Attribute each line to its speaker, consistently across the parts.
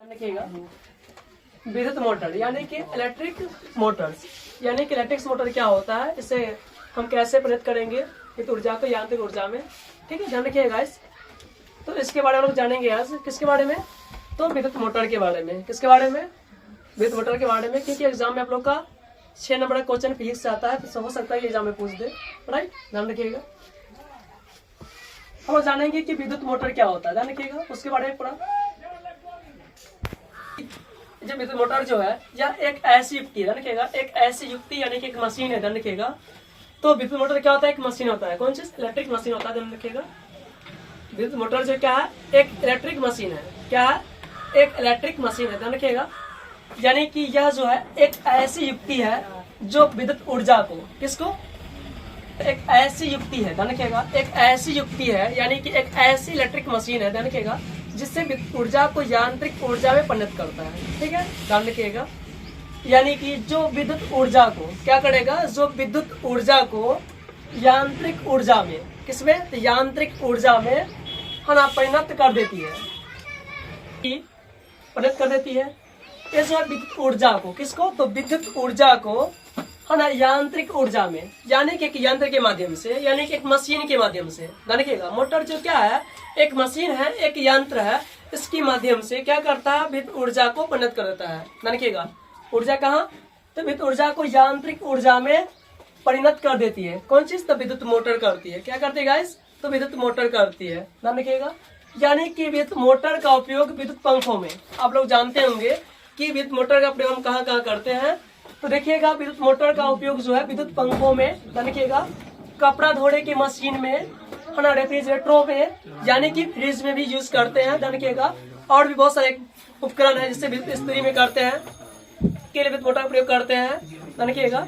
Speaker 1: लिखिएगा विद्युत मोटर यानी कि इलेक्ट्रिक मोटर्स। यानी कि इलेक्ट्रिक मोटर क्या होता है, इसे हम कैसे परिवर्तित करेंगे विद्युत ऊर्जा को यांत्रिक ऊर्जा में। ठीक है, ध्यान रखिएगा इस। तो इसके बारे में लोग जानेंगे आज। किसके बारे में? तो विद्युत मोटर के बारे में। किसके बारे में? विद्युत मोटर के बारे में, क्योंकि एग्जाम में आप लोग का 6 नंबर का क्वेश्चन फिजिक्स से आता है, तो हो सकता है एग्जाम में पूछ दे। राइट, ध्यान रखिएगा। हम लोग जानेंगे कि विद्युत मोटर क्या होता है, ध्यान रखिएगा उसके बारे में पूरा। जो विद्युत मोटर जो है यह एक ऐसी युक्ति है, रखिएगा एक ऐसी युक्ति यानी कि एक मशीन है, ध्यान रखिएगा। तो विद्युत मोटर क्या होता है? एक मशीन होता है। कौन सी? इलेक्ट्रिक मशीन होता है, ध्यान रखिएगा। विद्युत मोटर जो क्या है? एक इलेक्ट्रिक मशीन है। क्या है? एक इलेक्ट्रिक मशीन है, ध्यान रखिएगा। यानी कि यह जो है एक ऐसी युक्ति है जो विद्युत ऊर्जा को, किसको? एक ऐसी युक्ति है, ध्यान रखिएगा एक ऐसी युक्ति है यानी कि एक ऐसी इलेक्ट्रिक मशीन है, ध्यान रखिएगा, जिससे विद्युत ऊर्जा को यांत्रिक ऊर्जा में परिणत करता है। ठीक है, ध्यान रखिएगा। यानी कि जो विद्युत ऊर्जा को क्या करेगा? जो विद्युत ऊर्जा को यांत्रिक ऊर्जा में, किसमें? तो यांत्रिक ऊर्जा में परिणत कर देती है, परिणत कर देती है। ये जो है विद्युत ऊर्जा को, किसको? तो विद्युत ऊर्जा को है ना यांत्रिक ऊर्जा में, यानी कि एक यंत्र के माध्यम से, यानी कि एक मशीन के माध्यम से। ध्यान रखिएगा मोटर जो क्या है? एक मशीन है, एक यंत्र है। इसके माध्यम से क्या करता है? विद्युत ऊर्जा को परिणत कर देता है। ध्यान रखिएगा ऊर्जा कहाँ? तो विद्युत ऊर्जा को यांत्रिक ऊर्जा में परिणत कर देती है। कौन चीज? तो विद्युत मोटर करती है। क्या करती है गाइस? तो विद्युत मोटर करती है, ध्यान रखिएगा। यानी कि विद्युत मोटर का उपयोग विद्युत पंखों में, आप लोग जानते होंगे कि विद्युत मोटर का प्रयोग हम कहाँ कहाँ करते हैं। तो देखिएगा विद्युत मोटर का उपयोग जो है विद्युत पंखों में, देखिएगा कपड़ा धोने की मशीन में, है ना, रेफ्रिजरेटरों में, यानी कि फ्रिज में भी यूज करते हैं, ध्यान रखिएगा। और भी बहुत सारे उपकरण है जिससे विद्युत इस्त्री में करते हैं, के लिए विद्युत मोटर का प्रयोग करते हैं, ध्यान रखिएगा,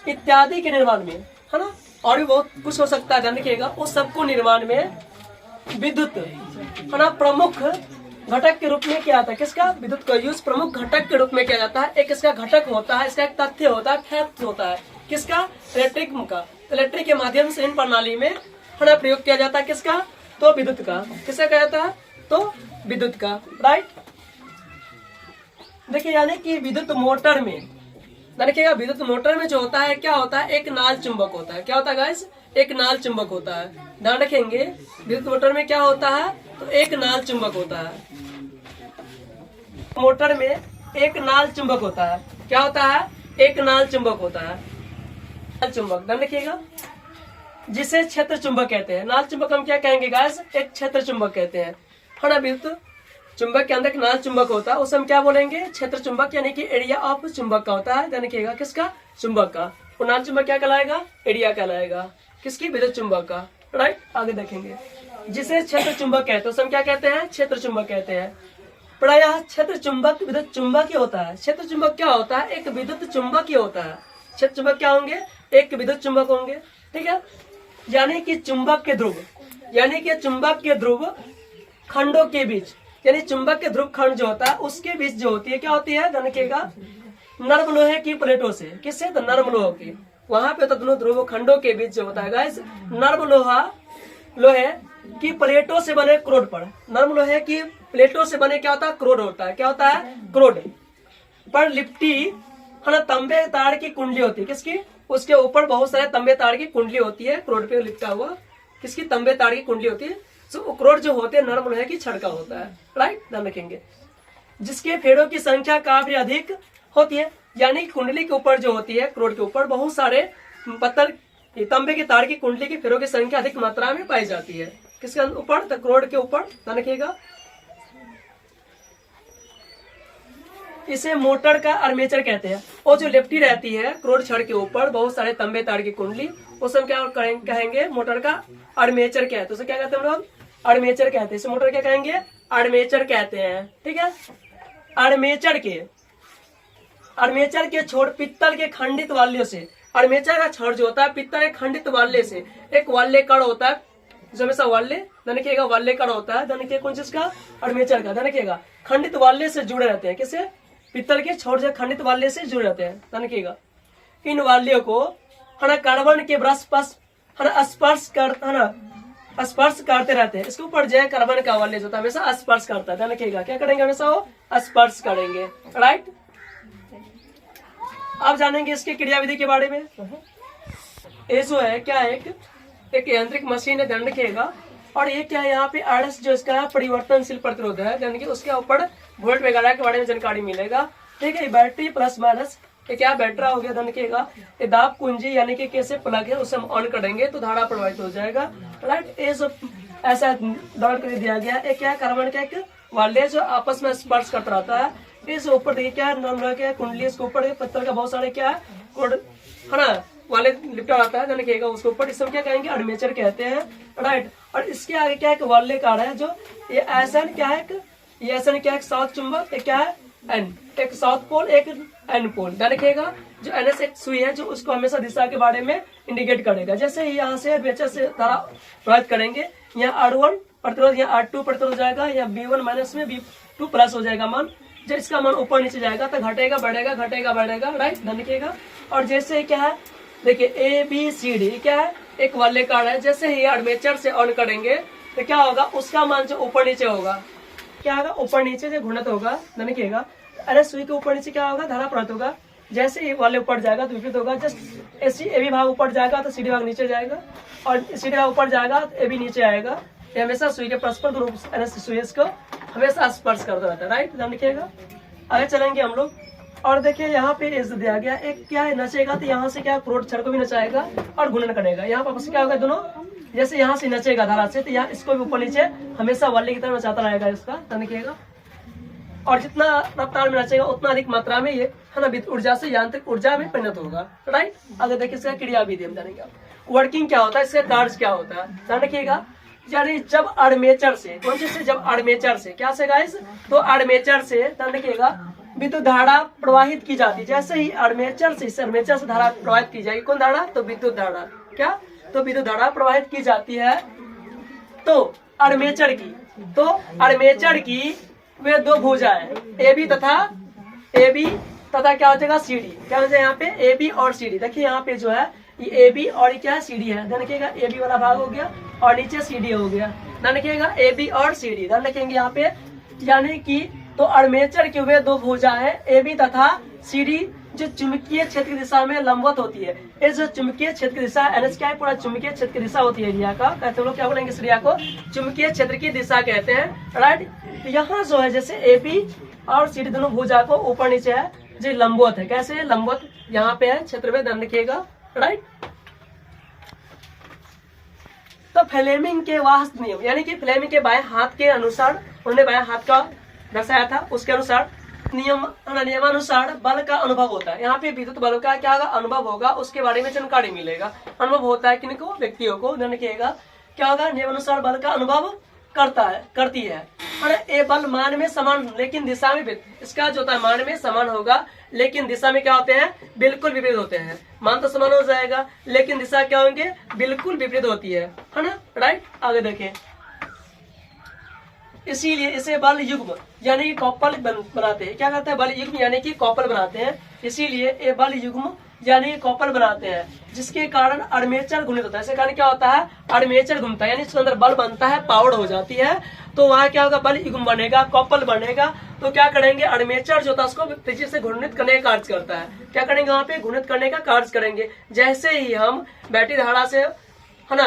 Speaker 1: इत्यादि के निर्माण में, है ना। और भी बहुत कुछ हो सकता है, ध्यान रखिएगा। उस सबको निर्माण में विद्युत, है ना, प्रमुख घटक के रूप में किया जाता है। किसका? विद्युत का यूज प्रमुख घटक के रूप में किया जाता है। एक इसका घटक होता है, इसका एक तथ्य होता है, फैक्ट होता है। किसका? इलेक्ट्रिक का। इलेक्ट्रिक के माध्यम से इन प्रणाली में प्रयोग किया जाता है। किसका? तो विद्युत का। किसका कहा जाता है? तो विद्युत का। राइट, देखिए यानी कि विद्युत मोटर में, देखिएगा विद्युत मोटर में जो होता है क्या होता है? एक नाल चुंबक होता है। क्या होता है गाइस? एक नाल चुंबक होता है। ध्यान रखेंगे विद्युत मोटर में क्या होता है? तो एक नाल चुंबक होता है। मोटर में एक नाल चुंबक होता है। क्या होता है? एक नाल चुंबक होता है, नाल चुंबक। ध्यान रखिएगा, जिसे क्षेत्र चुंबक कहते हैं। नाल चुंबक हम क्या कहेंगे गाइस? एक क्षेत्र चुंबक कहते हैं, है ना। विद्युत चुंबक के अंदर एक नाल चुंबक होता है, उसे हम क्या बोलेंगे? क्षेत्र चुंबक, यानी कि एरिया ऑफ चुंबक का होता है। ध्यान रखिएगा किसका? चुंबक का। वो नाल चुंबक क्या कहलाएगा? एरिया कहलाएगा। किसकी? विद्युत चुंबक का। राइट, आगे देखेंगे। जिसे क्षेत्र चुंबक कहते हैं उसे हम क्या कहते हैं? क्षेत्र चुंबक कहते हैं। प्रायः क्षेत्र चुंबक विद्युत चुंबक ही होता है। क्षेत्र चुंबक क्या होता है? एक विद्युत चुंबक ही होता है। क्षेत्र चुंबक क्या होंगे? एक विद्युत चुंबक होंगे। ठीक है, यानी कि चुंबक के ध्रुव, यानी कि चुंबक के ध्रुव खंडों के बीच, यानी चुंबक के ध्रुव खंड जो होता है उसके बीच जो होती है क्या होती है? ध्यान रखिएगा नर्म लोहे की प्लेटों से। किससे? तो नर्म लोहे की। वहां पे तो दोनों ध्रुव खंडों के बीच जो होता है गाइस, नर्म लोहे की प्लेटों से बने क्रोड पर, नर्म लोहे की प्लेटों से बने क्या होता है? क्रोड होता है। क्या होता है? क्रोड पर लिपटी, है ना, तांबे तार की कुंडली होती है। किसकी? उसके ऊपर बहुत सारे तांबे तार की कुंडली होती है, क्रोड पे लिपटा हुआ। किसकी? तांबे तार की कुंडली होती है। तो क्रोड जो होते हैं नर्म लोहे की छड़ का होता है। राइट, ध्यान रखेंगे। जिसके फेड़ों की संख्या काफी अधिक होती है, यानी कुंडली के ऊपर जो होती है, क्रोड के ऊपर बहुत सारे पत्थर, तांबे की तार की कुंडली के फेड़ों की संख्या अधिक मात्रा में पाई जाती है। किसके ऊपर? तो क्रोड के ऊपर। ध्यान रखिएगा। इसे मोटर का आर्मेचर कहते हैं। और जो लिपटी रहती है क्रोड छड़ के ऊपर बहुत सारे तांबे तार की कुंडली, उसे हम क्या कहेंगे? मोटर का आर्मेचर कहते हैं। उसे क्या कहते हैं हम लोग? आर्मेचर कहते हैं। इसे मोटर क्या कहेंगे? आर्मेचर कहते हैं। ठीक है, आर्मेचर के छोड़ पित्तल के खंडित वाल्यों से, आर्मेचर का छड़ जो होता है पित्तल के खंडित वाल्य से, एक वाल्य कण होता है जो हमेशा वाल्य, ध्यान रखिएगा वाल्य कण होता है। ध्यान रखिएगा कौन चीज का? आर्मेचर का। ध्यान रखिएगा खंडित वाल्य से जुड़े रहते हैं। किससे? पित्तल के छोड़ से खंडित वाल्य से जुड़े रहते हैं। ध्यान रखिएगा इन वाल्यों को, है ना, कार्बन के ब्रश पर स्पर्श कर, है ना, स्पर्श करते रहते हैं, इसके ऊपर जो है कार्बन का वॉल्यूम होता है हमेशा स्पर्श करता है। ध्यान रखिएगा, क्या करेंगे हमेशा वो स्पर्श करेंगे। राइट, अब जानेंगे इसके क्रियाविधि के बारे में। ये जो है क्या है, एक यांत्रिक मशीन है, ध्यान रखिएगा। और ये क्या है, यहाँ पे आरएस जो इसका परिवर्तनशील प्रतिरोध है, यानी कि उसके ऊपर वोल्ट वगैरह के बारे में जानकारी मिलेगा। ठीक है, बैटरी प्लस माइनस ये क्या बैटरा हो गया, ध्यान रखिएगा। ये दाब कुंजी यानी कि कैसे प्लग है उसे हम ऑन करेंगे तो धारा प्रवाहित हो जाएगा। राइट, ये सब ऐसा दौड़ कर दिया गया। एक क्या कार्बन का एक वाल्य जो आपस में स्पर्श करता रहता है। इस ऊपर देखिए क्या नाम क्या कुंडली, इसके ऊपर पत्थर का बहुत सारे क्या है कोड है ना वाले लिपटा रहता है, ध्यान रखिएगा। उसके ऊपर इस सब क्या कहेंगे आर्मेचर कहते हैं। राइट, और इसके आगे क्या एक वाल्य कार है, जो ये एसन क्या है, ये एसन क्या है साउथ चुंबक, क्या है एन, एक साउथ पोल एक एन पोल। ध्यान रखिएगा, जो एनएस एक सुई है जो उसको हमेशा दिशा के बारे में इंडिकेट करेगा। जैसे ही यहाँ से आर्मेचर से धारा प्रवाहित करेंगे, यहाँ R1 प्रतिरोध, यहाँ R2 प्रतिरोध हो जाएगा, यहाँ B1 माइनस में B2 प्लस हो जाएगा मान। जब इसका मान ऊपर नीचे जाएगा तो घटेगा बढ़ेगा घटेगा बढ़ेगा। राइट, ध्यान रखिएगा। और जैसे क्या है देखिए ABCD क्या है एक वाल्य कार है, जैसे ही आर्मेचर से ऑन करेंगे तो क्या होगा, उसका मान जो ऊपर नीचे होगा, क्या होगा ऊपर नीचे से घूर्णित होगा। ध्यान रखिएगा, अरे सुई के ऊपर नीचे क्या होगा धारा प्रवाहित होगा। जैसे ही वाले ऊपर जाएगा तो विपरीत होगा। जस्ट AB भाग ऊपर जाएगा तो CD भाग नीचे जाएगा, और CD भाग ऊपर जाएगा तो AB नीचे आएगा। ये हमेशा सुई के परस्पर दोनों सुई को हमेशा स्पर्श करता रहता है। राइट, ध्यान रखिएगा। आगे चलेंगे हम लोग, और देखिए यहाँ पे इस दिया गया एक क्या है नचेगा, तो यहाँ से क्या प्रोट छड़ को भी नचाएगा और घूर्णन करेगा। यहाँ पर क्या होगा दोनों, जैसे यहाँ से नचेगा धारा से तो यहाँ इसको भी ऊपर नीचे हमेशा वाल्य की तरह नचाता रहेगा इसका, ध्यान रखिएगा। और जितना रफ्तार में नचेगा उतना अधिक मात्रा में ये है ना विद्युत ऊर्जा से यांत्रिक ऊर्जा में परिणत होगा। राइट, अगर देखिए इसका क्रियाविधि हम जानेंगे, वर्किंग क्या होता है, इसका कार्य क्या होता है, ध्यान रखिएगा। यानी जब आर्मेचर से कौन चीज से, जब आर्मेचर से क्या से गाइस, तो आर्मेचर से ध्यान रखिएगा विद्युत धारा प्रवाहित की जाती है। जैसे ही आर्मेचर से धारा प्रवाहित की जाएगी, कौन धारा, तो विद्युत धारा, क्या तो विद्युत धारा प्रवाहित की जाती है। तो आर्मेचर की वे दो भुजाएं AB तथा क्या हो जाएगा CD, क्या हो जाएगा यहाँ पे AB और CD। देखिए यहाँ पे जो है ये AB और ये क्या है CD है, ध्यान रखिएगा। AB वाला भाग हो गया और नीचे CD हो गया, ध्यान रखिएगा। AB और CD ध्यान रखेंगे यहाँ पे, यानी कि तो आर्मेचर की वे दो भुजाएं AB तथा CD जो चुंबकीय क्षेत्र की दिशा में लंबवत होती है। इस जो चुंबकीय क्षेत्र की दिशा NH क्या है, पूरा चुंबकीय क्षेत्र की दिशा होती है एरिया का, कहते लोग क्या बोलेंगे इस एरिया को चुंबकीय क्षेत्र की दिशा कहते हैं। राइट, तो यहाँ जो है जैसे AB और CD दोनों भुजा को ऊपर नीचे है जो लंबवत है, कैसे लंबवत यहाँ पे है क्षेत्र में, ध्यान रखिएगा। राइट, तो फ्लेमिंग के वास्तव नियम, यानी कि फ्लेमिंग के बाएं हाथ के अनुसार, उन्होंने बाएं हाथ का दर्शाया था, उसके अनुसार नियमानुसार बल का अनुभव होता है। यहाँ पे विद्युत बल का क्या होगा, अनुभव होगा, उसके बारे में जानकारी मिलेगा। अनुभव होता है किनको, व्यक्तियों को, ध्यान रखिएगा। क्या होगा, नियमानुसार बल का अनुभव करती है। और ये बल मान में समान लेकिन दिशा में, इसका जो होता है मान में समान होगा लेकिन दिशा में क्या होते हैं, बिल्कुल विपरीत होते हैं। मान तो समान हो जाएगा लेकिन दिशा क्या होंगे, बिल्कुल विपरीत होती है ना। राइट, आगे देखें, इसीलिए इसे बल युग्म यानी कि कॉपल बनाते हैं। क्या कहते हैं, बल युग्म यानी कि कॉपल बनाते हैं। इसीलिए ये बल युग्म यानी कि कॉपल बनाते हैं, जिसके कारण आर्मेचर घूर्णित होता है। इसके कारण क्या होता है, आर्मेचर घूमता है, यानी इसके अंदर बल बनता है, पावर हो जाती है। तो वहाँ क्या होगा, बल युग्म बनेगा, कॉपल बनेगा। तो क्या करेंगे, आर्मेचर जो होता है उसको तेजी से घूर्णित करने का कार्य करता है। क्या करेंगे, वहाँ पे घूर्णित करने का कार्य करेंगे। जैसे ही हम बैटरी धारा से है ना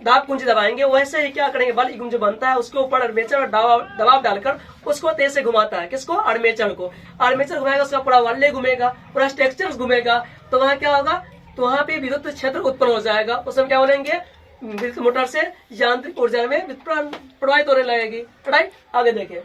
Speaker 1: दाब कुंजी दबाएंगे, वैसे ही क्या करेंगे, बल युग्म जो बनता है उसके ऊपर आर्मेचर दबाव डालकर उसको तेज से घुमाता है। किसको, आर्मेचर को। आर्मेचर घुमाएगा, उसका पूरा वाल्य घूमेगा, पूरा स्ट्रक्चर घूमेगा। तो वहाँ क्या होगा, तो वहाँ पे विद्युत क्षेत्र उत्पन्न हो जाएगा। उस समय क्या बोलेंगे, विद्युत मोटर से यांत्रिक ऊर्जा में प्रवाहित होने लगेगी। राइट, आगे देखें,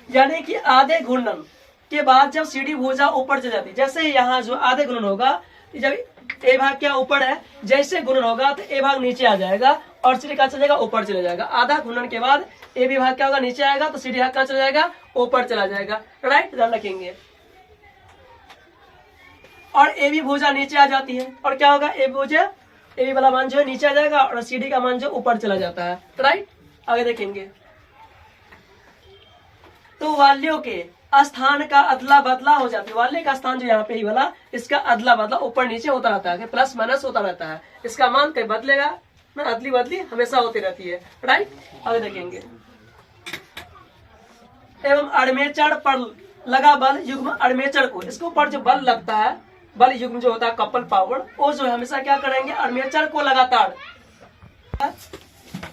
Speaker 1: यानी कि आधे घूर्णन के बाद जब CD भुजा ऊपर चली जाती है, जैसे यहाँ जो आधे घूर्णन होगा, जब A भाग क्या ऊपर है, जैसे घूर्णन होगा तो A भाग नीचे आ जाएगा और CD कहाँ चला जाएगा, ऊपर चले जाएगा। आधा घूर्णन के बाद AB भाग क्या होगा, नीचे आएगा, तो CD भाग कहाँ चला जाएगा, ऊपर चला जाएगा। राइट, ध्यान रखेंगे। और AB भुजा नीचे आ जाती है और क्या होगा, AB वाला मान जो है नीचे आ जाएगा और CD का मान जो ऊपर चला जाता है। राइट, आगे देखेंगे, तो वाल्यों के स्थान का अदला बदला हो जाता है। वाले का स्थान जो यहाँ पे ही वाला, इसका अदला बदला ऊपर नीचे होता रहता है, प्लस माइनस होता रहता है। इसका मान कहीं बदलेगा ना, अदली बदली हमेशा होती रहती है। राइट, आगे देखेंगे। एवं आर्मेचर पर लगा बल युग्म आर्मेचर को, इसके ऊपर जो बल लगता है, बल युग्म जो होता है कपल पावर, वो जो हमेशा क्या करेंगे, आर्मेचर को लगातार,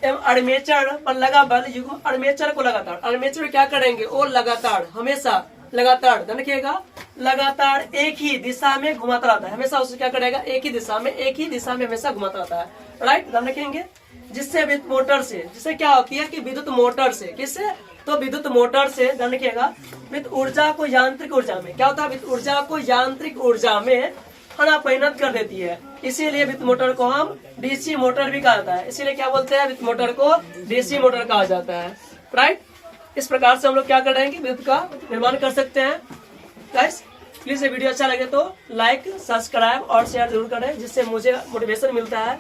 Speaker 1: एवं आर्मेचर पर लगा बल युग्म आर्मेचर को लगातार, आर्मेचर क्या करेंगे, वो लगातार हमेशा लगातार, ध्यान रखिएगा, लगातार एक ही दिशा में घुमाता रहता है। हमेशा उसे क्या करेगा, एक ही दिशा में हमेशा घुमाता रहता है। राइट, ध्यान रखेंगे। जिससे विद्युत मोटर से, जिससे क्या होती है कि विद्युत मोटर से, किससे, तो विद्युत मोटर से, ध्यान रखिएगा, विद्युत ऊर्जा को यांत्रिक ऊर्जा में, क्या होता है, विद्युत ऊर्जा को यांत्रिक ऊर्जा में परिणत कर देती है। इसीलिए विद्युत मोटर को हम डीसी मोटर भी कहा जाता है। इसीलिए क्या बोलते हैं, विद्युत मोटर को डीसी मोटर कहा जाता है। राइट, इस प्रकार से हम लोग क्या कर रहे हैं कि विद्युत का निर्माण कर सकते हैं। गाइस, प्लीज ये वीडियो अच्छा लगे तो लाइक, सब्सक्राइब और शेयर जरूर करें, जिससे मुझे मोटिवेशन मिलता है।